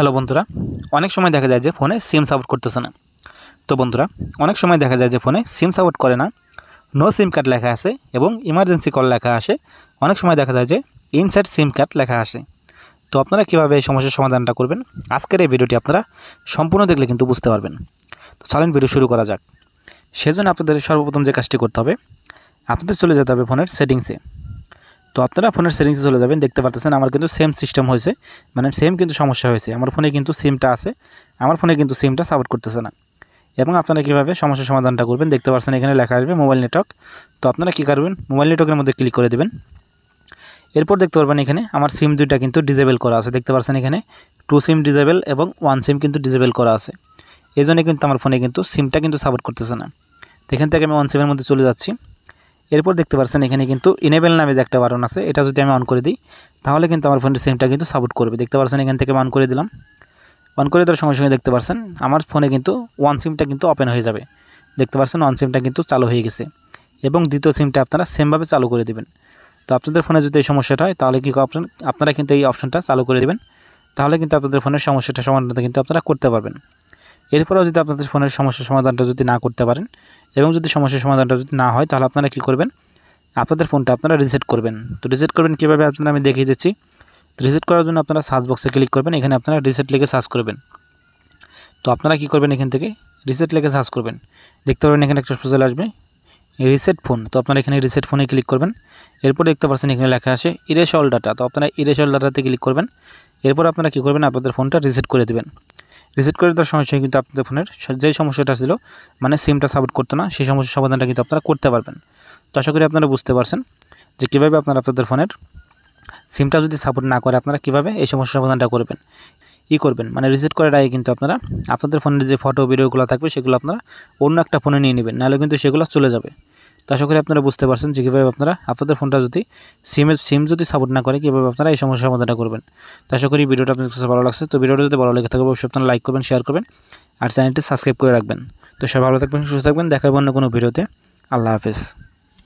Hello বন্ধুরা, অনেক সময় দেখা যায় যে ফোনে সিম সাপোর্ট করতেছে না। তো বন্ধুরা, অনেক সময় দেখা যায় যে ফোনে সিম সাপোর্ট করে না, নো সিম কার্ড লেখা আছে এবং ইমার্জেন্সি কল লেখা আসে। অনেক সময় দেখা যায় যে ইনসাইড সিম কার্ড লেখা আসে। তো আপনারা কীভাবে এই সমস্যার সমাধানটা করবেন, আজকের এই ভিডিওটি আপনারা সম্পূর্ণ দেখলে কিন্তু বুঝতে পারবেন। তো চলেন ভিডিও শুরু করা যাক। সেজন্য আপনাদের সর্বপ্রথম যে কাজটি করতে হবে, আপনাদের চলে যেতে হবে ফোনের সেটিংসে। তো আপনারা ফোনের সেটিংসে চলে যাবেন। দেখতে পাচ্ছেন আমার কিন্তু সেম সিস্টেম হয়েছে, মানে সেম কিন্তু সমস্যা হয়েছে। আমার ফোনে কিন্তু সিমটা আছে, আমার ফোনে কিন্তু সিমটা সাপোর্ট করতেছে না। এবং আপনারা কীভাবে সমস্যার সমাধানটা করবেন দেখতে পাচ্ছেন, এখানে লেখা আসবে মোবাইল নেটওয়ার্ক। তো আপনারা কী করবেন, মোবাইল নেটওয়ার্কের মধ্যে ক্লিক করে দেবেন। এরপর দেখতে পারবেন এখানে আমার সিম দুইটা কিন্তু ডিজেবল করা আছে। দেখতে পাচ্ছেন এখানে 2 সিম ডিজেবল এবং 1 সিম কিন্তু ডিজেবল করা আছে। এই জন্য কিন্তু আমার ফোনে কিন্তু সিমটা কিন্তু সাপোর্ট করতেছে না। তো এখান থেকে আমি 1 সিমের মধ্যে চলে যাচ্ছি। এরপর দেখতে পাচ্ছেন এখানে কিন্তু ইনেবল নামে যে একটা বাটন আছে, এটা যদি আমি অন করে দিই তাহলে কিন্তু আমার ফোনের সিমটা কিন্তু সাপোর্ট করবে। দেখতে পাচ্ছেন এখান থেকে অন করে দিলাম। অন করে দেওয়ার সঙ্গে সঙ্গে দেখতে পাচ্ছেন আমার ফোনে কিন্তু 1 সিমটা কিন্তু ওপেন হয়ে যাবে। দেখতে পাচ্ছেন 1 সিমটা কিন্তু চালু হয়ে গেছে এবং দ্বিতীয় সিমটা আপনারা সেমভাবে চালু করে দেবেন। তো আপনাদের ফোনে যদি এই সমস্যাটা হয় তাহলে কী করবেন, আপনারা কিন্তু এই অপশনটা চালু করে দেবেন। তাহলে কিন্তু আপনাদের ফোনের সমস্যাটা সমাধানটা কিন্তু আপনারা করতে পারবেন। এরপরেও যদি আপনাদের ফোনের সমস্যার সমাধানটা যদি না করতে পারেন এবং যদি সমস্যার সমাধানটা যদি না হয় তাহলে আপনারা কী করবেন, আপনাদের ফোনটা আপনারা রিসেট করবেন। তো রিসেট করবেন কীভাবে আপনারা আমি দেখিয়ে দিচ্ছি। তো রিসেট করার জন্য আপনারা সার্চ বক্সে ক্লিক করবেন, এখানে আপনারা রিসেট লিখে সার্চ করবেন। তো আপনারা কী করবেন, এখান থেকে রিসেট লিখে সার্চ করবেন। দেখতে পারবেন এখানে একটা চলে আসবে রিসেট ফোন। তো আপনারা এখানে রিসেট ফোনে ক্লিক করবেন। এরপর দেখতে পাচ্ছেন এখানে লেখা আসে ইরেজ অল ডাটা। তো আপনারা ইরেজ অল ডাটাতে ক্লিক করবেন। এরপর আপনারা কী করবেন, আপনাদের ফোনটা রিসেট করে দেবেন। রিসেট করে দেওয়ার সমস্যা কিন্তু আপনাদের ফোনের যে সমস্যাটা ছিল, মানে সিমটা সাপোর্ট করতো না, সেই সমস্যার সমাধানটা কিন্তু আপনারা করতে পারবেন। তো আশা করি আপনারা বুঝতে পারছেন যে কীভাবে আপনারা আপনাদের ফোনের সিমটা যদি সাপোর্ট না করে আপনারা কীভাবে এই সমস্যার সমাধানটা করবেন, মানে রিসেট করার আগে কিন্তু আপনারা আপনাদের ফোনের যে ফটো ভিডিওগুলো থাকবে সেগুলো আপনারা অন্য একটা ফোনে নিয়ে নেবেন, নাহলে কিন্তু সেগুলো চলে যাবে। তো আশা করি আপনারা বুঝতে পারছেন যে কীভাবে আপনারা আপনাদের ফোনটা যদি সিম যদি সাপোর্ট না করে কীভাবে আপনারা এই সমস্যার সমাধানটা করবেন। তো আশা করি ভিডিওটা আপনাদের কাছে ভালো লাগছে। তো ভিডিওটা যদি ভালো লেগে থাকে অবশ্যই আপনারা লাইক করবেন, শেয়ার করবেন আর চ্যানেলটি সাবস্ক্রাইব করে রাখবেন। তো সবাই ভালো থাকবেন, সুস্থ থাকবেন, দেখা হবে অন্য কোনো ভিডিওতে। আল্লাহ হাফেজ।